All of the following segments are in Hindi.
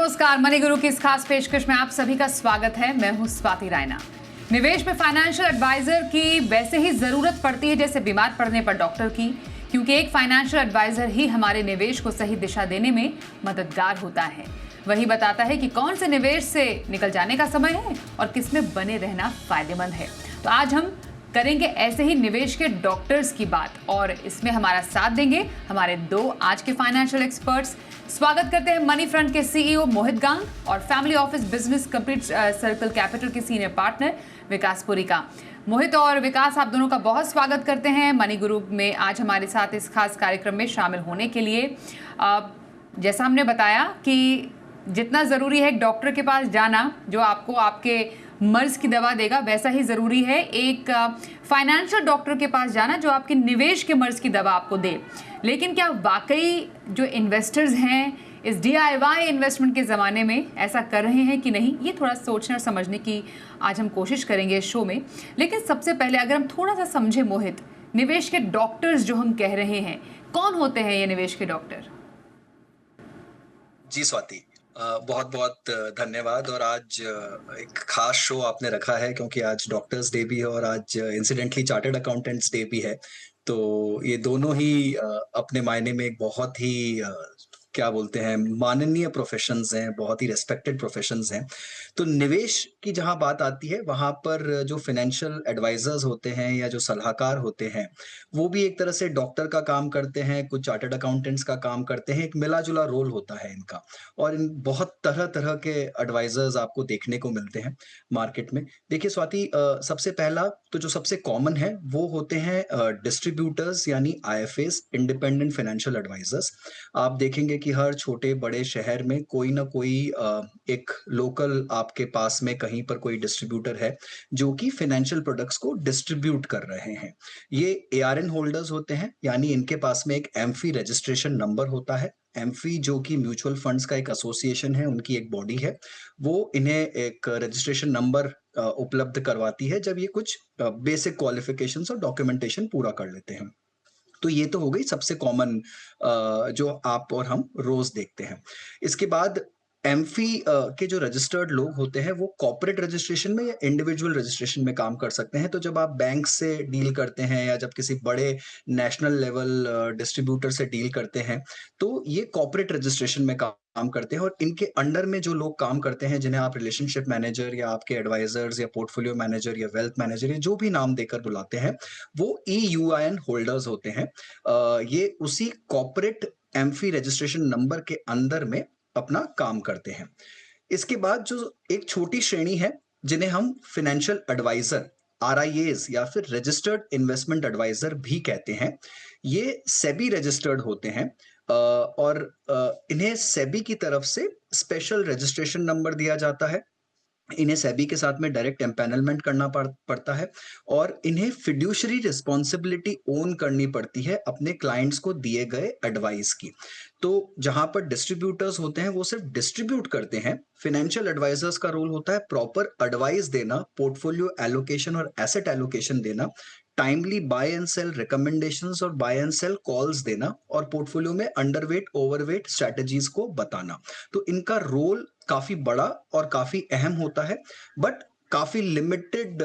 नमस्कार, मनी गुरु की इस खास पेशकश में आप सभी का स्वागत है। मैं हूं स्वाति रायना। निवेश में फाइनेंशियल एडवाइजर की वैसे ही जरूरत पड़ती है जैसे बीमार पड़ने पर डॉक्टर की, क्योंकि एक फाइनेंशियल एडवाइजर ही हमारे निवेश को सही दिशा देने में मददगार होता है। वही बताता है कि कौन से निवेश से निकल जाने का समय है और किसमें बने रहना फायदेमंद है। तो आज हम करेंगे ऐसे ही निवेश के डॉक्टर्स की बात, और इसमें हमारा साथ देंगे हमारे दो आज के फाइनेंशियल एक्सपर्ट्स। स्वागत करते हैं मनी फ्रंट के सीईओ मोहित गांग और family office business complete circle capital के सीनियर पार्टनर विकास पुरी का। मोहित और विकास, आप दोनों का बहुत स्वागत करते हैं मनी गुरु में आज हमारे साथ इस खास कार्यक्रम में शामिल होने के लिए। जैसा हमने बताया कि जितना ज़रूरी है एक डॉक्टर के पास जाना जो आपको आपके मर्ज की दवा देगा, वैसा ही ज़रूरी है एक फाइनेंशियल डॉक्टर के पास जाना जो आपके निवेश के मर्ज की दवा आपको दे। लेकिन क्या वाकई जो इन्वेस्टर्स हैं इस DIY इन्वेस्टमेंट के ज़माने में ऐसा कर रहे हैं कि नहीं, ये थोड़ा सोचने और समझने की आज हम कोशिश करेंगे इस शो में। लेकिन सबसे पहले अगर हम थोड़ा सा समझे मोहित, निवेश के डॉक्टर्स जो हम कह रहे हैं, कौन होते हैं ये निवेश के डॉक्टर? जी स्वाति, बहुत बहुत धन्यवाद। और आज एक खास शो आपने रखा है क्योंकि आज डॉक्टर्स डे भी है और आज इंसिडेंटली चार्टर्ड अकाउंटेंट्स डे भी है। तो ये दोनों ही अपने मायने में एक बहुत ही क्या बोलते हैं, माननीय प्रोफेशंस हैं, बहुत ही रेस्पेक्टेड प्रोफेशंस हैं। तो निवेश की जहाँ बात आती है वहाँ पर जो फाइनेंशियल एडवाइजर्स होते हैं या जो सलाहकार होते हैं, वो भी एक तरह से डॉक्टर का काम करते हैं, कुछ चार्टर्ड अकाउंटेंट्स का काम करते हैं। एक मिला-जुला रोल होता है इनका। और इन बहुत तरह-तरह के एडवाइजर्स आपको देखने को मिलते हैं मार्केट में। देखिए स्वाति, सबसे पहला तो जो सबसे कॉमन है वो होते हैं डिस्ट्रीब्यूटर्स यानी IFAs, इंडिपेंडेंट फाइनेंशियल एडवाइजर्स। आप देखेंगे कि हर छोटे-बड़े शहर में कोई ना कोई एक लोकल आपके पास में कहीं पर कोई डिस्ट्रीब्यूटर है जो कि फाइनेंशियल प्रोडक्ट्स को डिस्ट्रीब्यूट कर रहे हैं। ये ARN होल्डर्स होते हैं, यानी इनके पास में एक एमफी रजिस्ट्रेशन नंबर होता है। एमफी जो कि म्यूचुअल फंड्स का एक एसोसिएशन है, उनकी एक बॉडी है। वो इन्हें एक रजिस्ट्रेशन नंबर उपलब्ध करवाती है जब ये कुछ बेसिक क्वालिफिकेशंस और डॉक्यूमेंटेशन पूरा कर लेते हैं। तो ये तो हो गई सबसे कॉमन जो आप और हम रोज देखते हैं। इसके बाद एमफी के जो रजिस्टर्ड लोग होते हैं वो कॉर्पोरेट रजिस्ट्रेशन में या इंडिविजुअल रजिस्ट्रेशन में काम कर सकते हैं। तो जब आप बैंक से डील करते हैं या जब किसी बड़े नेशनल लेवल डिस्ट्रीब्यूटर से डील करते हैं, तो ये कॉर्पोरेट रजिस्ट्रेशन में काम करते हैं। और इनके अंडर में जो लोग काम करते हैं, जिन्हें आप रिलेशनशिप मैनेजर या आपके एडवाइजर्स या पोर्टफोलियो मैनेजर या वेल्थ मैनेजर या जो भी नाम देकर बुलाते हैं, वो EUIN होल्डर्स होते हैं। ये उसी कॉर्पोरेट एमफी रजिस्ट्रेशन नंबर के अंदर में अपना काम करते हैं। इसके बाद जो एक छोटी श्रेणी है जिन्हें हम फाइनेंशियल एडवाइजर RIAs या फिर रजिस्टर्ड इन्वेस्टमेंट एडवाइजर भी कहते हैं, ये सेबी रजिस्टर्ड होते हैं। और इन्हें सेबी की तरफ से स्पेशल रजिस्ट्रेशन नंबर दिया जाता है। इन्हें सेबी के साथ में डायरेक्ट एम्पैनलमेंट करना पड़ता है और इन्हें फिड्यूशरी रिस्पॉन्सिबिलिटी ओन करनी पड़ती है अपने क्लाइंट्स को दिए गए एडवाइस की। तो जहां पर डिस्ट्रीब्यूटर्स होते हैं वो सिर्फ डिस्ट्रीब्यूट करते हैं, फाइनेंशियल एडवाइजर्स का रोल होता है प्रॉपर एडवाइस देना, पोर्टफोलियो एलोकेशन और एसेट एलोकेशन देना, timely buy and sell recommendations और बाय एंड सेल कॉल्स देना और पोर्टफोलियो में अंडरवेट ओवरवेट स्ट्रेटजीज को बताना। तो इनका रोल काफी बड़ा और काफी अहम होता है, बट काफी लिमिटेड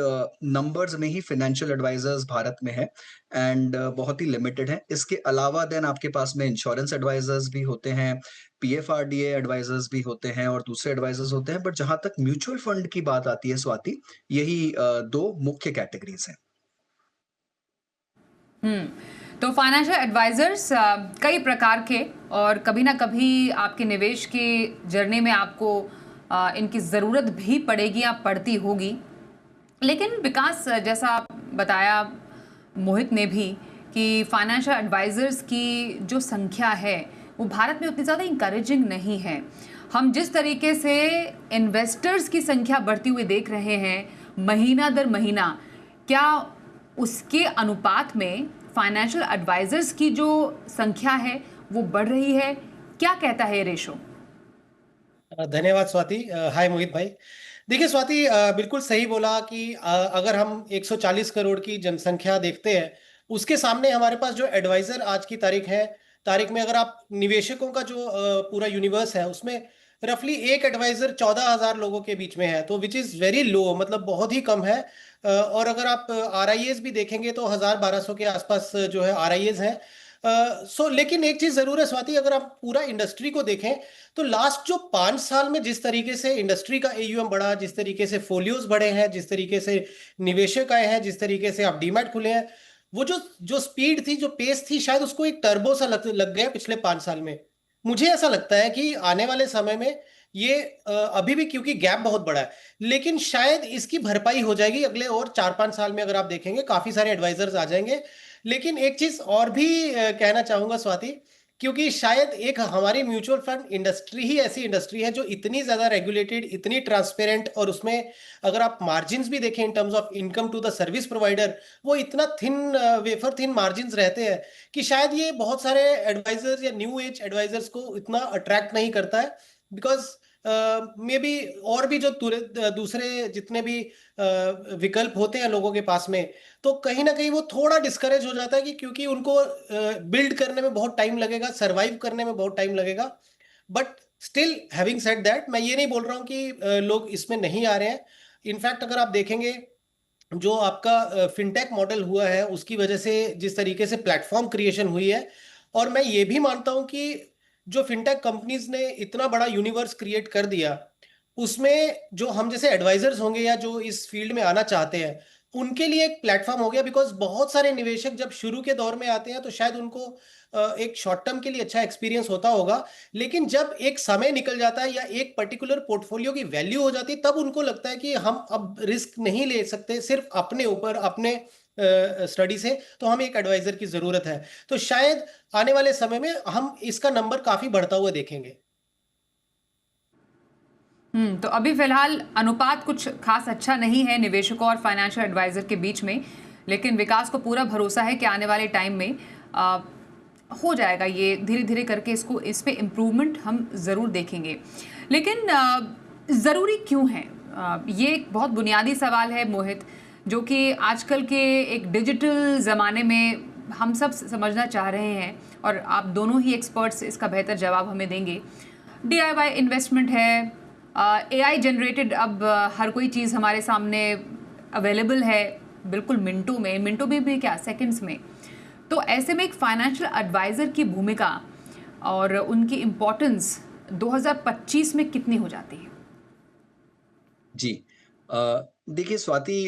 नंबर्स में ही फाइनेंशियल एडवाइजर्स भारत में है एंड बहुत ही लिमिटेड है। इसके अलावा देन आपके पास में इंश्योरेंस एडवाइजर्स भी होते हैं, PFRDA एडवाइजर्स भी होते हैं और दूसरे एडवाइजर्स होते हैं। बट जहां तक म्यूचुअल फंड की बात आती है स्वाति, यही दो मुख्य कैटेगरीज हैं। तो फाइनेंशियल एडवाइजर्स कई प्रकार के, और कभी ना कभी आपके निवेश की जर्नी में आपको इनकी ज़रूरत भी पड़ेगी या पड़ती होगी। लेकिन विकास, जैसा आप बताया मोहित ने भी कि फाइनेंशियल एडवाइजर्स की जो संख्या है वो भारत में उतनी ज़्यादा इंकरेजिंग नहीं है। हम जिस तरीके से इन्वेस्टर्स की संख्या बढ़ती हुई देख रहे हैं महीना दर महीना, क्या उसके अनुपात में फाइनेंशियल एडवाइजर्स की जो संख्या है वो बढ़ रही है? क्या कहता है ये रेशो? धन्यवाद स्वाति। हाय मोहित भाई। देखिए स्वाति, बिल्कुल सही बोला कि अगर हम 140 करोड़ की जनसंख्या देखते हैं, उसके सामने हमारे पास जो एडवाइजर आज की तारीख में अगर आप निवेशकों का जो पूरा यूनिवर्स है उसमें रफली एक एडवाइजर 14,000 लोगों के बीच में है, तो विच इज़ वेरी लो, मतलब बहुत ही कम है। और अगर आप RIAs भी देखेंगे तो 1,000-1,200 के आसपास जो है RIAs हैं। लेकिन एक चीज जरूर है स्वाति, अगर आप पूरा इंडस्ट्री को देखें तो लास्ट जो 5 साल में जिस तरीके से इंडस्ट्री का AUM बढ़ा, जिस तरीके से फोलियोज बढ़े हैं, जिस तरीके से निवेशक आए हैं, जिस तरीके से आप डीमैट खुले हैं, वो जो जो स्पीड थी, जो पेस थी, शायद उसको एक टर्बो सा लग गया पिछले 5 साल में। मुझे ऐसा लगता है कि आने वाले समय में ये अभी भी, क्योंकि गैप बहुत बड़ा है, लेकिन शायद इसकी भरपाई हो जाएगी अगले और 4-5 साल में। अगर आप देखेंगे काफी सारे एडवाइजर्स आ जाएंगे। लेकिन एक चीज और भी कहना चाहूंगा स्वाति, क्योंकि शायद एक हमारी म्यूचुअल फंड इंडस्ट्री ही ऐसी इंडस्ट्री है जो इतनी ज्यादा रेगुलेटेड, इतनी ट्रांसपेरेंट, और उसमें अगर आप मार्जिन्स भी देखें in terms of income to the service provider, वो इतना थिन, वेफर थिन मार्जिन्स रहते हैं कि शायद ये बहुत सारे एडवाइजर्स या न्यू एज एडवाइजर्स को इतना अट्रैक्ट नहीं करता है। बिकॉज मे बी और भी जो दूसरे जितने भी विकल्प होते हैं लोगों के पास में, तो कहीं ना कहीं वो थोड़ा डिस्करेज हो जाता है कि क्योंकि उनको बिल्ड करने में बहुत टाइम लगेगा, सरवाइव करने में बहुत टाइम लगेगा। But still having said that, मैं ये नहीं बोल रहा हूँ कि लोग इसमें नहीं आ रहे हैं। इनफैक्ट अगर आप देखेंगे जो आपका फिनटेक मॉडल हुआ है, उसकी वजह से जिस तरीके से प्लेटफॉर्म क्रिएशन हुई है, और मैं ये भी मानता हूं कि जो फिनटेक कंपनीज ने इतना बड़ा यूनिवर्स क्रिएट कर दिया, उसमें जो हम जैसे एडवाइजर्स होंगे या जो इस फील्ड में आना चाहते हैं, उनके लिए एक प्लेटफॉर्म हो गया। बिकॉज बहुत सारे निवेशक जब शुरू के दौर में आते हैं तो शायद उनको एक शॉर्ट टर्म के लिए अच्छा एक्सपीरियंस होता होगा, लेकिन जब एक समय निकल जाता है या एक पर्टिकुलर पोर्टफोलियो की वैल्यू हो जाती है, तब उनको लगता है कि हम अब रिस्क नहीं ले सकते सिर्फ अपने ऊपर, अपने स्टडी से, तो हमें एक एडवाइजर की जरूरत है। तो शायद आने वाले समय में हम इसका नंबर काफी बढ़ता हुआ देखेंगे। तो अभी फिलहाल अनुपात कुछ खास अच्छा नहीं है निवेशकों और फाइनेंशियल एडवाइजर के बीच में, लेकिन विकास को पूरा भरोसा है कि आने वाले टाइम में हो जाएगा ये, धीरे धीरे करके इस पे इम्प्रूवमेंट हम ज़रूर देखेंगे। लेकिन ज़रूरी क्यों है, ये एक बहुत बुनियादी सवाल है मोहित, जो कि आजकल के एक डिजिटल ज़माने में हम सब समझना चाह रहे हैं, और आप दोनों ही एक्सपर्ट्स इसका बेहतर जवाब हमें देंगे। DIY इन्वेस्टमेंट है, AI जनरेटेड, अब हर कोई चीज़ हमारे सामने अवेलेबल है, बिल्कुल मिनटों में भी क्या, सेकंड्स में। तो ऐसे में एक फाइनेंशियल एडवाइज़र की भूमिका और उनकी इम्पोर्टेंस 2025 में कितनी हो जाती है? जी। देखिए स्वाति,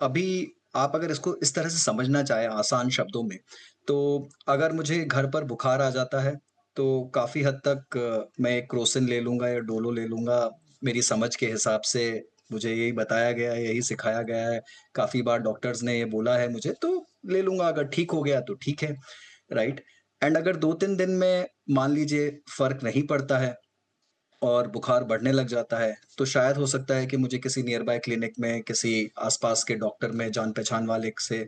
अभी आप अगर इसको इस तरह से समझना चाहें आसान शब्दों में, तो अगर मुझे घर पर बुखार आ जाता है, तो काफ़ी हद तक मैं एक क्रोसिन ले लूँगा या डोलो ले लूँगा। मेरी समझ के हिसाब से मुझे यही बताया गया है, यही सिखाया गया है, काफ़ी बार डॉक्टर्स ने ये बोला है मुझे, तो ले लूँगा। अगर ठीक हो गया तो ठीक है, राइट? एंड अगर 2-3 दिन में मान लीजिए फ़र्क नहीं पड़ता है और बुखार बढ़ने लग जाता है, तो शायद हो सकता है कि मुझे किसी नियर बाय क्लिनिक में, किसी आस-पास के डॉक्टर में, जान-पहचान वाले से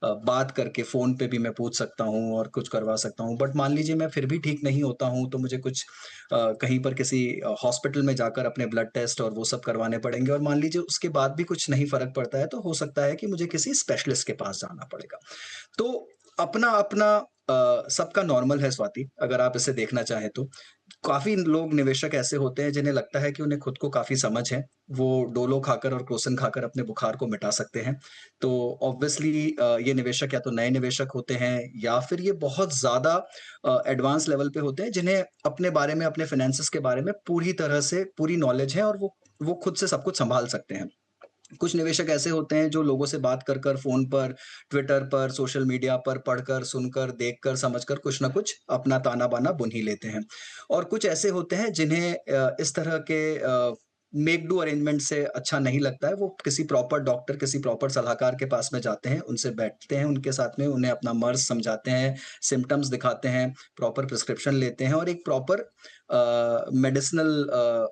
बात करके फ़ोन पे भी मैं पूछ सकता हूँ और कुछ करवा सकता हूँ। बट मान लीजिए मैं फिर भी ठीक नहीं होता हूँ, तो मुझे कुछ कहीं पर किसी हॉस्पिटल में जाकर अपने ब्लड टेस्ट और वो सब करवाने पड़ेंगे, और मान लीजिए उसके बाद भी कुछ नहीं फ़र्क पड़ता है, तो हो सकता है कि मुझे किसी स्पेशलिस्ट के पास जाना पड़ेगा। तो अपना-अपना सबका नॉर्मल है स्वाति, अगर आप इसे देखना चाहें तो। काफ़ी लोग निवेशक ऐसे होते हैं जिन्हें लगता है कि उन्हें खुद को काफ़ी समझ है, वो डोलो खाकर और क्रोसिन खाकर अपने बुखार को मिटा सकते हैं। तो ऑब्वियसली ये निवेशक या तो नए निवेशक होते हैं या फिर ये बहुत ज़्यादा एडवांस लेवल पे होते हैं, जिन्हें अपने बारे में, अपने फाइनेंसेस के बारे में पूरी तरह से पूरी नॉलेज है और वो खुद से सब कुछ सँभाल सकते हैं। कुछ निवेशक ऐसे होते हैं जो लोगों से बात कर कर, फ़ोन पर, ट्विटर पर, सोशल मीडिया पर पढ़कर, सुनकर, देखकर, समझकर कुछ न कुछ अपना ताना-बाना बुन ही लेते हैं। और कुछ ऐसे होते हैं जिन्हें इस तरह के मेक डू अरेंजमेंट से अच्छा नहीं लगता है। वो किसी प्रॉपर डॉक्टर, किसी प्रॉपर सलाहकार के पास में जाते हैं, उनसे बैठते हैं, उनके साथ में उन्हें अपना मर्ज़ समझाते हैं, सिम्पटम्स दिखाते हैं, प्रॉपर प्रिस्क्रिप्शन लेते हैं और एक प्रॉपर मेडिसिनल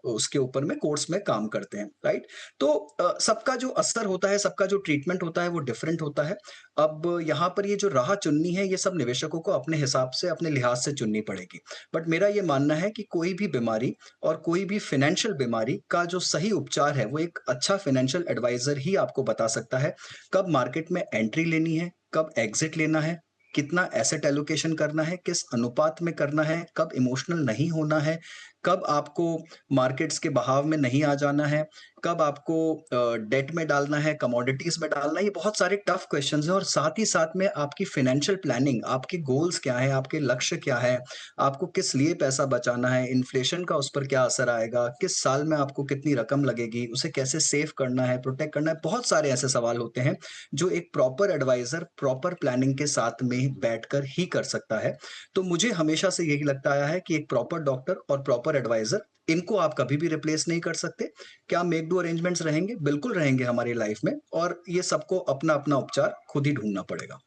उसके ऊपर में कोर्स में काम करते हैं, राइट? तो सबका जो असर होता है, सबका जो ट्रीटमेंट होता है वो डिफरेंट होता है। अब यहाँ पर ये जो राह चुननी है, ये सब निवेशकों को अपने हिसाब से, अपने लिहाज से चुननी पड़ेगी। बट मेरा ये मानना है कि कोई भी बीमारी और कोई भी फाइनेंशियल बीमारी का जो सही उपचार है, वो एक अच्छा फाइनेंशियल एडवाइज़र ही आपको बता सकता है। कब मार्केट में एंट्री लेनी है, कब एग्ज़िट लेना है, कितना एसेट एलोकेशन करना है, किस अनुपात में करना है, कब इमोशनल नहीं होना है, कब आपको मार्केट्स के बहाव में नहीं आ जाना है, कब आपको डेट में डालना है, कमोडिटीज में डालना है, ये बहुत सारे टफ क्वेश्चंस हैं। और साथ ही साथ में आपकी फाइनेंशियल प्लानिंग, आपके गोल्स क्या हैं, आपके लक्ष्य क्या है, आपको किस लिए पैसा बचाना है, इन्फ्लेशन का उस पर क्या असर आएगा, किस साल में आपको कितनी रकम लगेगी, उसे कैसे सेव करना है, प्रोटेक्ट करना है, बहुत सारे ऐसे सवाल होते हैं जो एक प्रॉपर एडवाइजर प्रॉपर प्लानिंग के साथ में बैठकर ही कर सकता है। तो मुझे हमेशा से यही लगता आया है कि एक प्रॉपर डॉक्टर और प्रॉपर एडवाइजर, इनको आप कभी भी रिप्लेस नहीं कर सकते। क्या मेक डू अरेंजमेंट्स रहेंगे? बिल्कुल रहेंगे हमारी लाइफ में, और ये सबको अपना-अपना उपचार खुद ही ढूँढना पड़ेगा।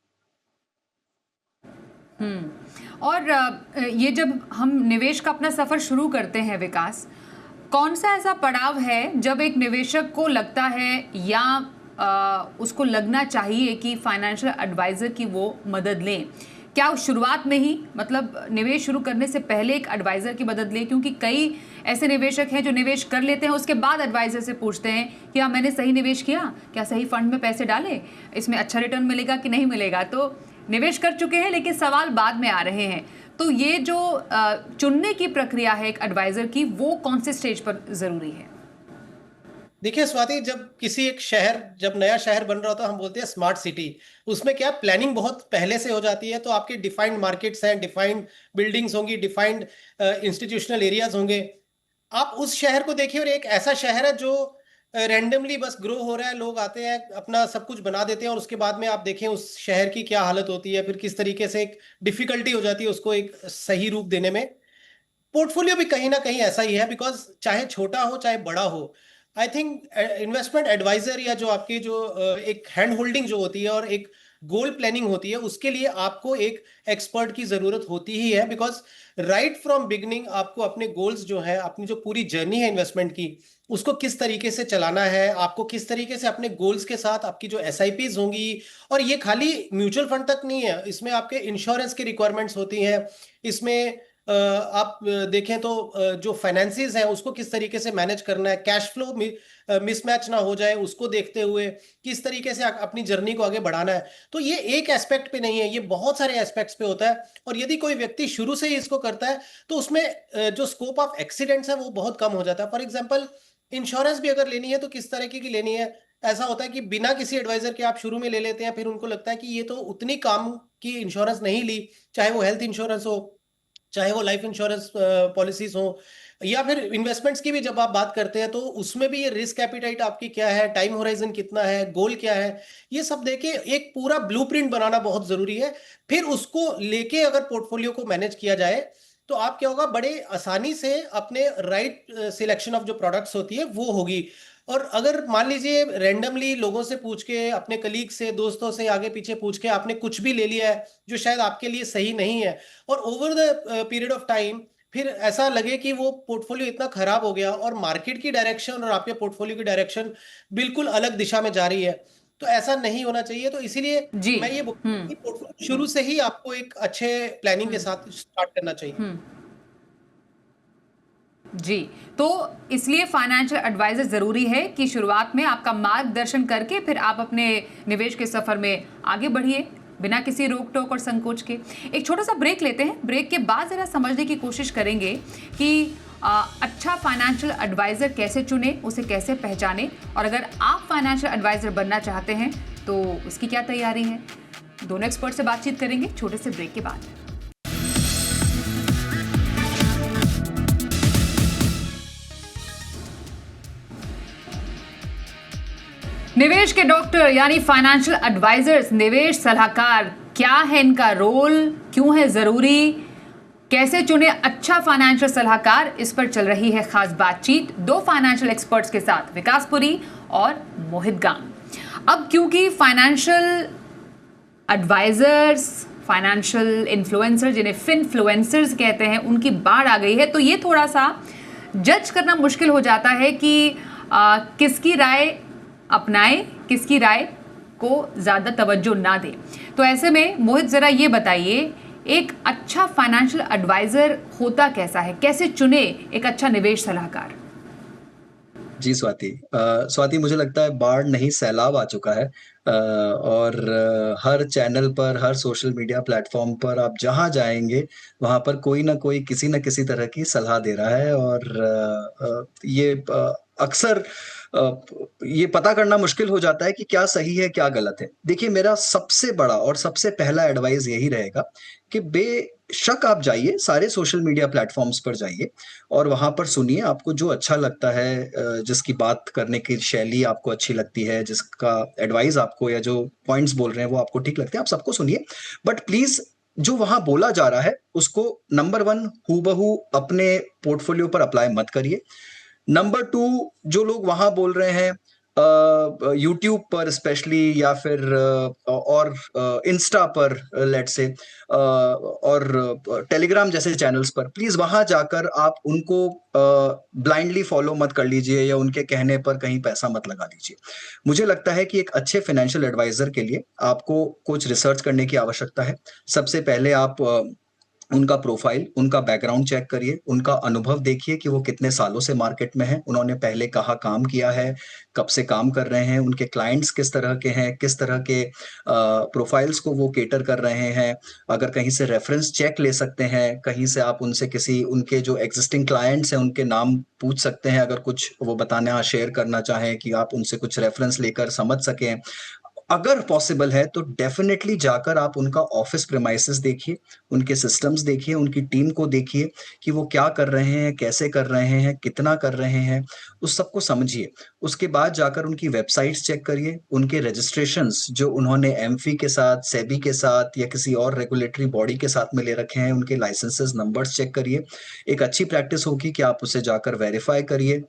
और ये जब हम निवेश का अपना सफर शुरू करते हैं विकास, कौन सा ऐसा पड़ाव है जब एक निवेशक को लगता है या उसको लगना चाहिए कि फाइनेंशियल एडवाइजर की वो मदद लें? क्या उस शुरुआत में ही, मतलब निवेश शुरू करने से पहले एक एडवाइजर की मदद लें? क्योंकि कई ऐसे निवेशक हैं जो निवेश कर लेते हैं, उसके बाद एडवाइजर से पूछते हैं कि हाँ मैंने सही निवेश किया, क्या सही फंड में पैसे डाले, इसमें अच्छा रिटर्न मिलेगा कि नहीं मिलेगा। तो निवेश कर चुके हैं लेकिन सवाल बाद में आ रहे हैं। तो ये जो चुनने की प्रक्रिया है एक एडवाइजर की, वो कौन से स्टेज पर जरूरी है? देखिए स्वाति, जब नया शहर बन रहा होता है, हम बोलते हैं स्मार्ट सिटी, उसमें क्या प्लानिंग बहुत पहले से हो जाती है। तो आपके डिफाइंड मार्केट्स हैं, डिफाइंड बिल्डिंग्स होंगी, डिफाइंड इंस्टीट्यूशनल एरियाज होंगे। आप उस शहर को देखिए, और एक ऐसा शहर है जो रैंडमली बस ग्रो हो रहा है, लोग आते हैं अपना सब कुछ बना देते हैं, और उसके बाद में आप देखें उस शहर की क्या हालत होती है, फिर किस तरीके से एक डिफिकल्टी हो जाती है उसको एक सही रूप देने में। पोर्टफोलियो भी कहीं ना कहीं ऐसा ही है, बिकॉज चाहे छोटा हो चाहे बड़ा हो, आई थिंक इन्वेस्टमेंट एडवाइजर या जो आपकी एक हैंड होल्डिंग जो होती है और एक गोल प्लानिंग होती है, उसके लिए आपको एक एक्सपर्ट की जरूरत होती ही है। बिकॉज राइट फ्रॉम बिगिनिंग आपको अपने गोल्स जो है, अपनी जो पूरी जर्नी है इन्वेस्टमेंट की, उसको किस तरीके से चलाना है, आपको किस तरीके से अपने गोल्स के साथ आपकी जो SIPs होंगी, और ये खाली म्यूचुअल फंड तक नहीं है, इसमें आपके इंश्योरेंस की रिक्वायरमेंट्स होती हैं, इसमें आप देखें तो जो फाइनेंसेस हैं उसको किस तरीके से मैनेज करना है, कैश फ्लो मिसमैच ना हो जाए उसको देखते हुए किस तरीके से अपनी जर्नी को आगे बढ़ाना है। तो ये एक एस्पेक्ट पे नहीं है, ये बहुत सारे एस्पेक्ट्स पे होता है। और यदि कोई व्यक्ति शुरू से ही इसको करता है तो उसमें जो स्कोप ऑफ एक्सीडेंट्स है वो बहुत कम हो जाता है। फॉर एग्जाम्पल, इंश्योरेंस भी अगर लेनी है तो किस तरीके की लेनी है? ऐसा होता है कि बिना किसी एडवाइजर के आप शुरू में ले लेते हैं, फिर उनको लगता है कि ये तो उतनी काम की इंश्योरेंस नहीं ली, चाहे वो हेल्थ इंश्योरेंस हो, चाहे वो लाइफ इंश्योरेंस पॉलिसीज हो, या फिर इन्वेस्टमेंट्स की भी जब आप बात करते हैं तो उसमें भी ये रिस्क एपिटाइट आपकी क्या है, टाइम होराइजन कितना है, गोल क्या है, ये सब देके एक पूरा ब्लूप्रिंट बनाना बहुत जरूरी है। फिर उसको लेके अगर पोर्टफोलियो को मैनेज किया जाए तो आप क्या होगा, बड़े आसानी से अपने राइट सिलेक्शन ऑफ जो प्रोडक्ट्स होती है वो होगी। और अगर मान लीजिए रैंडमली लोगों से पूछ के, अपने कलीग से, दोस्तों से आगे पीछे पूछ के आपने कुछ भी ले लिया है जो शायद आपके लिए सही नहीं है, और over the period of time फिर ऐसा लगे कि वो पोर्टफोलियो इतना खराब हो गया और मार्केट की डायरेक्शन और आपके पोर्टफोलियो की डायरेक्शन बिल्कुल अलग दिशा में जा रही है, तो ऐसा नहीं होना चाहिए। तो इसीलिए मैं ये बोलूं कि पोर्टफोलियो शुरू से ही आपको एक अच्छे प्लानिंग के साथ स्टार्ट करना चाहिए। जी, तो इसलिए फाइनेंशियल एडवाइजर ज़रूरी है कि शुरुआत में आपका मार्गदर्शन करके फिर आप अपने निवेश के सफ़र में आगे बढ़िए बिना किसी रोक टोक और संकोच के। एक छोटा सा ब्रेक लेते हैं, ब्रेक के बाद ज़रा समझने की कोशिश करेंगे कि अच्छा फाइनेंशियल एडवाइज़र कैसे चुने, उसे कैसे पहचाने, और अगर आप फाइनेंशियल एडवाइज़र बनना चाहते हैं तो उसकी क्या तैयारी है। दोनों एक्सपर्ट से बातचीत करेंगे छोटे से ब्रेक के बाद। निवेश के डॉक्टर यानी फाइनेंशियल एडवाइजर्स, निवेश सलाहकार, क्या है इनका रोल, क्यों है जरूरी, कैसे चुने अच्छा फाइनेंशियल सलाहकार, इस पर चल रही है खास बातचीत दो फाइनेंशियल एक्सपर्ट्स के साथ, विकास पुरी और मोहित गांग। अब क्योंकि फाइनेंशियल एडवाइजर्स, फाइनेंशियल इन्फ्लुएंसर, जिन्हें फिनफ्लुएंसर्स कहते हैं, उनकी बाढ़ आ गई है, तो ये थोड़ा सा जज करना मुश्किल हो जाता है कि किसकी राय अपनाएं, किसकी राय को ज़्यादा तवज्जो ना दें। तो ऐसे में मोहित ज़रा ये बताइए, एक अच्छा फाइनेंशियल एडवाइज़र होता कैसा है, कैसे चुने एक अच्छा निवेश सलाहकार? जी स्वाति, मुझे लगता है बाढ़ नहीं सैलाब आ चुका है। और हर चैनल पर, हर सोशल मीडिया प्लेटफॉर्म पर आप जहाँ जाएंगे वहाँ पर कोई ना कोई किसी न किसी तरह की सलाह दे रहा है। और ये अक्सर ये पता करना मुश्किल हो जाता है कि क्या सही है क्या गलत है। देखिए, मेरा सबसे बड़ा और सबसे पहला एडवाइस यही रहेगा कि बेशक आप जाइए, सारे सोशल मीडिया प्लेटफॉर्म्स पर जाइए और वहाँ पर सुनिए, आपको जो अच्छा लगता है, जिसकी बात करने की शैली आपको अच्छी लगती है, जिसका एडवाइस आपको या जो पॉइंट्स बोल रहे हैं वो आपको ठीक लगते हैं, आप सबको सुनिए। बट प्लीज, जो वहां बोला जा रहा है उसको नंबर 1 हूबहू अपने पोर्टफोलियो पर अप्लाई मत करिए। नंबर 2, जो लोग वहां बोल रहे हैं यूट्यूब पर स्पेशली, या फिर और इंस्टा पर, लेट से, और टेलीग्राम जैसे चैनल्स पर, प्लीज वहां जाकर आप उनको ब्लाइंडली फॉलो मत कर लीजिए या उनके कहने पर कहीं पैसा मत लगा लीजिए। मुझे लगता है कि एक अच्छे फाइनेंशियल एडवाइजर के लिए आपको कुछ रिसर्च करने की आवश्यकता है। सबसे पहले आप उनका प्रोफाइल, उनका बैकग्राउंड चेक करिए, उनका अनुभव देखिए कि वो कितने सालों से मार्केट में हैं, उन्होंने पहले कहाँ काम किया है, कब से काम कर रहे हैं, उनके क्लाइंट्स किस तरह के हैं, किस तरह के प्रोफाइल्स को वो केटर कर रहे हैं। अगर कहीं से रेफरेंस चेक ले सकते हैं, कहीं से आप उनसे किसी उनके जो एग्जिस्टिंग क्लाइंट्स हैं उनके नाम पूछ सकते हैं, अगर कुछ वो बताना शेयर करना चाहें कि आप उनसे कुछ रेफरेंस लेकर समझ सकें। अगर पॉसिबल है तो डेफिनेटली जाकर आप उनका ऑफिस प्रेमाइसेस देखिए, उनके सिस्टम्स देखिए, उनकी टीम को देखिए कि वो क्या कर रहे हैं, कैसे कर रहे हैं, कितना कर रहे हैं, उस सबको समझिए। उसके बाद जाकर उनकी वेबसाइट्स चेक करिए, उनके रजिस्ट्रेशंस जो उन्होंने एमफी के साथ, सेबी के साथ या किसी और रेगुलेटरी बॉडी के साथ में ले रखे हैं, उनके लाइसेंसेस नंबर्स चेक करिए। एक अच्छी प्रैक्टिस होगी कि आप उसे जाकर वेरीफाई करिए,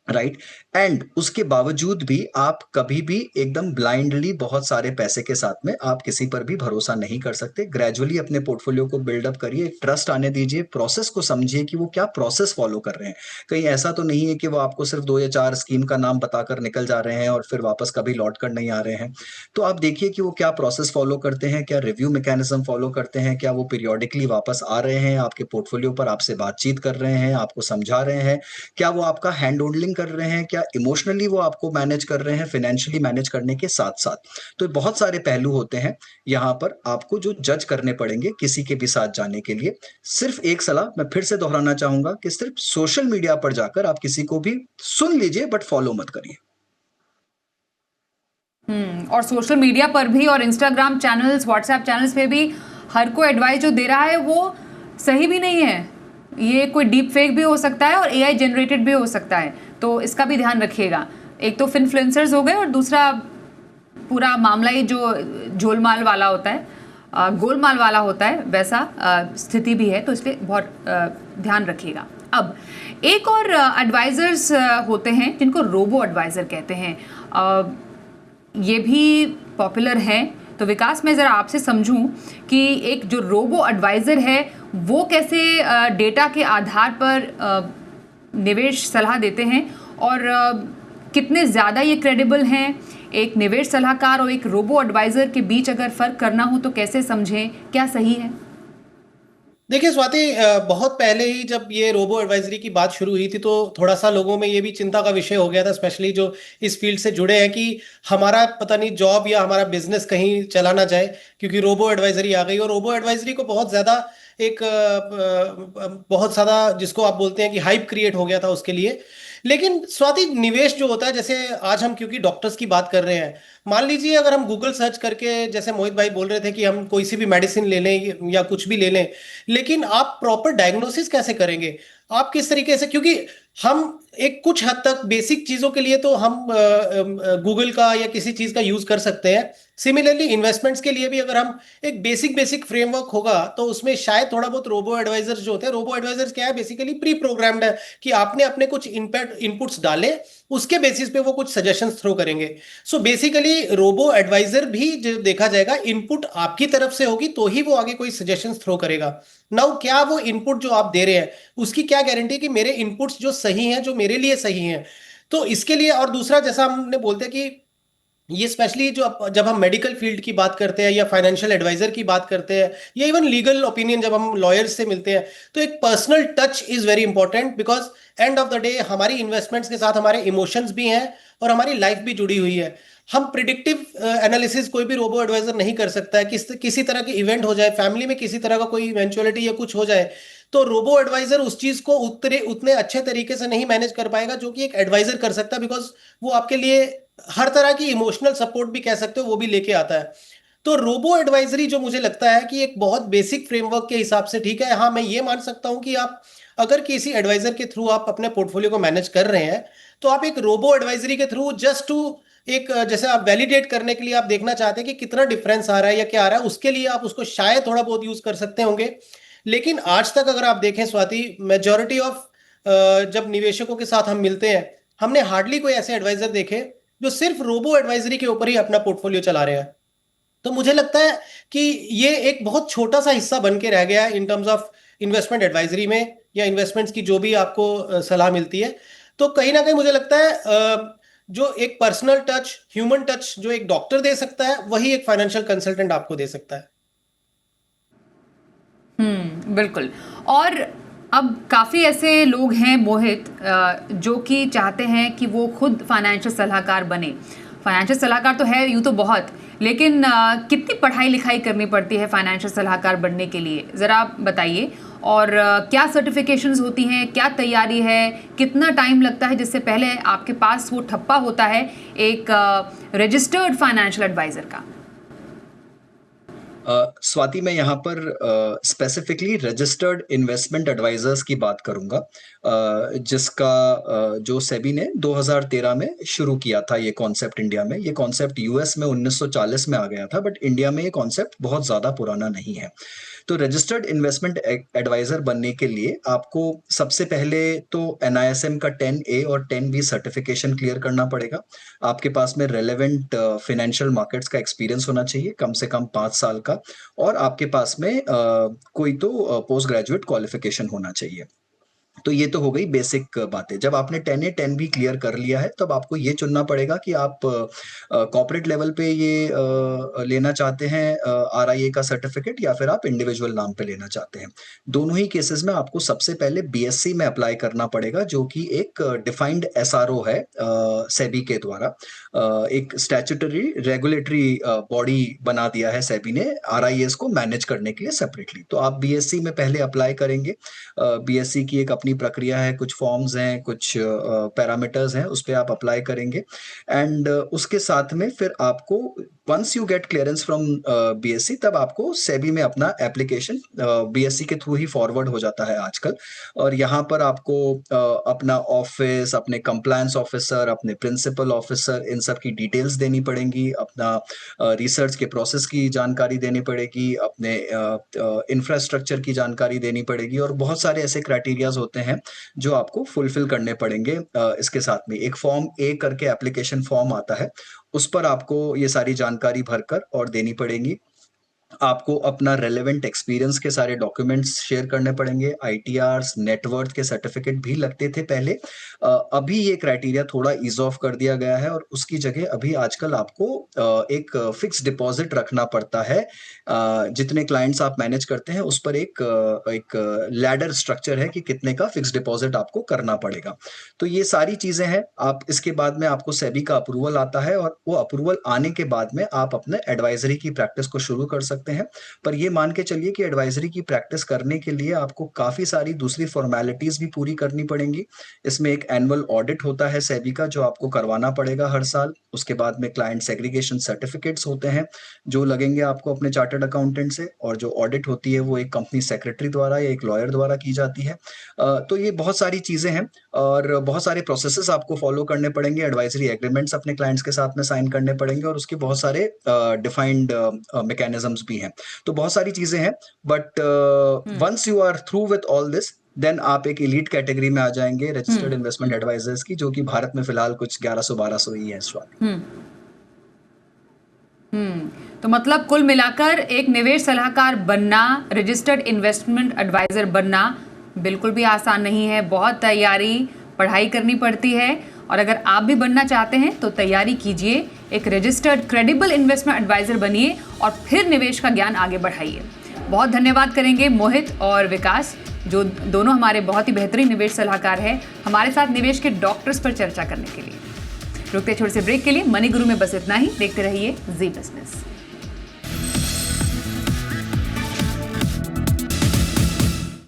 राइट। एंड उसके बावजूद भी आप कभी भी एकदम ब्लाइंडली बहुत सारे पैसे के साथ में आप किसी पर भी भरोसा नहीं कर सकते। ग्रेजुअली अपने पोर्टफोलियो को बिल्डअप करिए, ट्रस्ट आने दीजिए, प्रोसेस को समझिए कि वो क्या प्रोसेस फॉलो कर रहे हैं। कहीं ऐसा तो नहीं है कि वो आपको सिर्फ 2 या 4 स्कीम का नाम बताकर निकल जा रहे हैं और फिर वापस कभी लौट कर नहीं आ रहे हैं। तो आप देखिए कि वो क्या प्रोसेस फॉलो करते हैं, क्या रिव्यू मैकेनिज्म फॉलो करते हैं, क्या वो पीरियोडिकली वापस आ रहे हैं आपके पोर्टफोलियो पर, आपसे बातचीत कर रहे हैं, आपको समझा रहे हैं, क्या वो आपका हैंड होल्डिंग कर रहे हैं, क्या इमोशनली वो आपको मैनेज कर रहे हैं, फाइनेंशियली मैनेज करने के साथ साथ। तो बहुत सारे पहलू होते हैं यहाँ पर आपको जो जज करने पड़ेंगे किसी के भी साथ जाने के लिए। सिर्फ एक सलाह मैं फिर से दोहराना चाहूंगा कि सिर्फ सोशल मीडिया पर जाकर आप किसी को भी सुन लीजिए बट फॉलो मत करिए। और सोशल मीडिया पर भी और इंस्टाग्राम चैनल्स, व्हाट्सएप चैनल्स पे भी हर कोई एडवाइस जो दे रहा है वो सही भी नहीं है। ये कोई डीप फेक भी हो सकता है और एआई जनरेटेड भी हो सकता है, तो इसका भी ध्यान रखिएगा। एक तो इन्फ्लुएंसर्स हो गए और दूसरा पूरा मामला ही जो झोलमाल वाला होता है, गोलमाल वाला होता है, वैसा स्थिति भी है, तो इसलिए बहुत ध्यान रखिएगा। अब एक और एडवाइजर्स होते हैं जिनको रोबो एडवाइजर कहते हैं। ये भी पॉपुलर है, तो विकास मैं ज़रा आपसे समझूं कि एक जो रोबो एडवाइज़र है वो कैसे डेटा के आधार पर निवेश सलाह देते हैं और कितने ज़्यादा ये क्रेडिबल हैं। एक निवेश सलाहकार और एक रोबो एडवाइज़र के बीच अगर फ़र्क करना हो तो कैसे समझें, क्या सही है? देखिए स्वाति, बहुत पहले ही जब ये रोबो एडवाइजरी की बात शुरू हुई थी तो थोड़ा सा लोगों में ये भी चिंता का विषय हो गया था, स्पेशली जो इस फील्ड से जुड़े हैं, कि हमारा पता नहीं जॉब या हमारा बिजनेस कहीं चला ना जाए क्योंकि रोबो एडवाइजरी आ गई। और रोबो एडवाइजरी को बहुत ज़्यादा एक बहुत ज़्यादा जिसको आप बोलते हैं कि हाइप क्रिएट हो गया था उसके लिए। लेकिन स्वाति, निवेश जो होता है, जैसे आज हम क्योंकि डॉक्टर्स की बात कर रहे हैं, मान लीजिए अगर हम गूगल सर्च करके, जैसे मोहित भाई बोल रहे थे कि हम कोई सी भी मेडिसिन ले लें या कुछ भी ले लें, लेकिन आप प्रॉपर डायग्नोसिस कैसे करेंगे? आप किस तरीके से, क्योंकि हम एक कुछ हद तक बेसिक चीजों के लिए तो हम गूगल का या किसी चीज का यूज कर सकते हैं। सिमिलरली इन्वेस्टमेंट्स के लिए भी अगर हम एक बेसिक फ्रेमवर्क होगा तो उसमें शायद थोड़ा बहुत रोबो एडवाइजर्स जो होते हैं, रोबो एडवाइजर्स क्या है, बेसिकली प्री प्रोग्राम्ड है कि आपने अपने कुछ इनपुट्स डाले, उसके बेसिस पे वो कुछ सजेशंस थ्रो करेंगे। सो बेसिकली रोबो एडवाइजर भी जो देखा जाएगा, इनपुट आपकी तरफ से होगी तो ही वो आगे कोई सजेशंस थ्रो करेगा। नाउ क्या वो इनपुट जो आप दे रहे हैं उसकी क्या गारंटी कि मेरे इनपुट्स जो सही हैं, जो मेरे लिए सही हैं? तो इसके लिए, और दूसरा जैसा हमने बोलते हैं कि ये स्पेशली जब हम मेडिकल फील्ड की बात करते हैं या फाइनेंशियल एडवाइजर की बात करते हैं या इवन लीगल ओपिनियन जब हम लॉयर्स से मिलते हैं, तो एक personal touch is very important, because end of the day हमारी इन्वेस्टमेंट्स के साथ हमारे इमोशंस भी हैं और हमारी लाइफ भी जुड़ी हुई है। हम प्रिडिक्टिव एनालिसिस कोई भी रोबो एडवाइजर नहीं कर सकता है। किसी तरह के इवेंट हो जाए, फैमिली में किसी तरह का कोई इवेंचुअलिटी या कुछ हो जाए, तो रोबो एडवाइजर उस चीज को उतने अच्छे तरीके से नहीं मैनेज कर पाएगा जो कि एक एडवाइजर कर सकता है, बिकॉज वो आपके लिए हर तरह की इमोशनल सपोर्ट भी कह सकते हो वो भी लेके आता है। तो रोबो एडवाइजरी जो मुझे लगता है कि एक बहुत बेसिक फ्रेमवर्क के हिसाब से ठीक है। हाँ, मैं ये मान सकता हूँ कि आप अगर किसी एडवाइजर के थ्रू आप अपने पोर्टफोलियो को मैनेज कर रहे हैं, तो आप एक रोबो एडवाइजरी के थ्रू जस्ट टू एक जैसे आप वैलिडेट करने के लिए आप देखना चाहते हैं कि कितना डिफरेंस आ रहा है या क्या आ रहा है, उसके लिए आप उसको शायद थोड़ा बहुत यूज कर सकते होंगे। लेकिन आज तक अगर आप देखें स्वाति, मेजोरिटी ऑफ जब निवेशकों के साथ हम मिलते हैं, हमने हार्डली कोई ऐसे एडवाइजर देखे जो सिर्फ रोबो एडवाइजरी के ऊपर ही अपना पोर्टफोलियो चला रहे हैं। तो मुझे लगता है कि ये एक बहुत छोटा सा हिस्सा बन के रह गया है इन टर्म्स ऑफ इन्वेस्टमेंट एडवाइजरी में या इन्वेस्टमेंट्स की जो भी आपको सलाह मिलती है। तो कहीं ना कहीं मुझे लगता है जो एक पर्सनल टच, ह्यूमन टच जो एक डॉक्टर दे सकता है, वही एक फाइनेंशियल कंसल्टेंट आपको दे सकता है। बिल्कुल। और अब काफ़ी ऐसे लोग हैं मोहित, जो कि चाहते हैं कि वो खुद फाइनेंशियल सलाहकार बने। फाइनेंशियल सलाहकार तो है यूँ तो बहुत, लेकिन कितनी पढ़ाई लिखाई करनी पड़ती है फाइनेंशियल सलाहकार बनने के लिए, ज़रा आप बताइए। और क्या सर्टिफिकेशंस होती हैं, क्या तैयारी है, कितना टाइम लगता है जिससे पहले आपके पास वो ठप्पा होता है एक रजिस्टर्ड फाइनेंशियल एडवाइज़र का? स्वाति, मैं यहाँ पर स्पेसिफिकली रजिस्टर्ड इन्वेस्टमेंट एडवाइजर्स की बात करूंगा, जिसका जो सेबी ने 2013 में शुरू किया था ये कॉन्सेप्ट इंडिया में। ये कॉन्सेप्ट यूएस में 1940 में आ गया था, बट इंडिया में ये कॉन्सेप्ट बहुत ज़्यादा पुराना नहीं है। तो रजिस्टर्ड इन्वेस्टमेंट एडवाइजर बनने के लिए आपको सबसे पहले तो NISM का 10A और 10B सर्टिफिकेशन क्लियर करना पड़ेगा। आपके पास में रेलेवेंट फाइनेंशियल मार्केट्स का एक्सपीरियंस होना चाहिए, कम से कम 5 साल का, और आपके पास में कोई तो पोस्ट ग्रेजुएट क्वालिफिकेशन होना चाहिए। तो ये तो हो गई बेसिक बातें। जब आपने 10A 10B क्लियर कर लिया है, तब आपको ये चुनना पड़ेगा कि आप कॉर्पोरेट लेवल पे ये लेना चाहते हैं RIA का सर्टिफिकेट, या फिर आप इंडिविजुअल नाम पे लेना चाहते हैं। दोनों ही केसेस में आपको सबसे पहले BSc में अप्लाई करना पड़ेगा, जो कि एक डिफाइंड SRO है सेबी के द्वारा। एक स्टैट्यूटरी रेगुलेटरी बॉडी बना दिया है सेबी ने RIAs को मैनेज करने के लिए सेपरेटली। तो आप BSc में पहले अप्लाई करेंगे। BSc की एक अपनी प्रक्रिया है, कुछ फॉर्म्स हैं, कुछ पैरामीटर्स हैं, उस पर आप अप्लाई करेंगे। एंड उसके साथ में फिर आपको once you get clearance from BSc, तब आपको सेबी में अपना एप्लीकेशन BSc के थ्रू ही फॉरवर्ड हो जाता है आजकल। और यहाँ पर आपको अपना ऑफिस, अपने कंप्लायंस ऑफिसर, अपने प्रिंसिपल ऑफिसर, इन सब की डिटेल्स देनी पड़ेंगी, अपना रिसर्च के प्रोसेस की जानकारी देनी पड़ेगी, अपने इंफ्रास्ट्रक्चर की जानकारी देनी पड़ेगी, और बहुत सारे ऐसे क्राइटेरियाज होते हैं जो आपको फुलफिल करने पड़ेंगे। इसके साथ में एक फॉर्म A करके एप्लीकेशन फॉर्म आता है, उस पर आपको ये सारी जानकारी भरकर और देनी पड़ेगी। आपको अपना रेलेवेंट एक्सपीरियंस के सारे डॉक्यूमेंट्स शेयर करने पड़ेंगे। ITRs, नेटवर्थ के सर्टिफिकेट भी लगते थे पहले। अभी ये क्राइटेरिया थोड़ा ईज ऑफ कर दिया गया है, और उसकी जगह अभी आजकल आपको एक फिक्स डिपॉजिट रखना पड़ता है। जितने क्लाइंट्स आप मैनेज करते हैं उस पर एक लैडर स्ट्रक्चर है कि कितने का फिक्स डिपॉजिट आपको करना पड़ेगा। तो ये सारी चीजें हैं। आप इसके बाद में आपको सेबी का अप्रूवल आता है, और वो अप्रूवल आने के बाद में आप अपने एडवाइजरी की प्रैक्टिस को शुरू कर सकते हैं। पर ये मान के चलिए कि एडवाइजरी की प्रैक्टिस करने के लिए आपको काफी सारी दूसरी फॉर्मेलिटीज भी पूरी करनी पड़ेंगी। इसमें एक एनुअल ऑडिट होता है सेबी का, जो आपको करवाना पड़ेगा हर साल। उसके बाद में क्लाइंट सेग्रीगेशन सर्टिफिकेट्स होते हैं जो लगेंगे आपको अपने चार्टर्ड अकाउंटेंट से, और जो ऑडिट होती है वो एक कंपनी सेक्रेटरी द्वारा या एक लॉयर द्वारा की जाती है। तो ये बहुत सारी चीजें हैं, और बहुत सारे प्रोसेसेस आपको फॉलो करने पड़ेंगे। एडवाइजरी एग्रीमेंट्स अपने क्लाइंट्स के साथ में साइन करने पड़ेंगे, और उसके बहुत सारे डिफाइंड मैकेनिज्म्स भी हैं। तो बहुत सारी चीजें हैं, but once you are through with all this, then आप एक एलीट कैटेगरी में आ जाएंगे रजिस्टर्ड इन्वेस्टमेंट एडवाइजर्स की, जो कि भारत में फिलहाल कुछ 1100-1200 ही है इस वक्त। तो मतलब कुल मिलाकर एक निवेश सलाहकार बनना, रजिस्टर्ड इन्वेस्टमेंट एडवाइजर बनना बिल्कुल भी आसान नहीं है। बहुत तैयारी, पढ़ाई करनी पड़ती है, और अगर आप भी बनना चाहते हैं तो तैयारी कीजिए। एक रजिस्टर्ड क्रेडिबल इन्वेस्टमेंट एडवाइजर बनिए और फिर निवेश का ज्ञान आगे बढ़ाइए। बहुत धन्यवाद करेंगे मोहित और विकास, जो दोनों हमारे बहुत ही बेहतरीन निवेश सलाहकार हैं, हमारे साथ निवेश के डॉक्टर्स पर चर्चा करने के लिए। रुकते छोटे से ब्रेक के लिए मनी गुरु में बस इतना ही। देखते रहिए जी बिजनेस।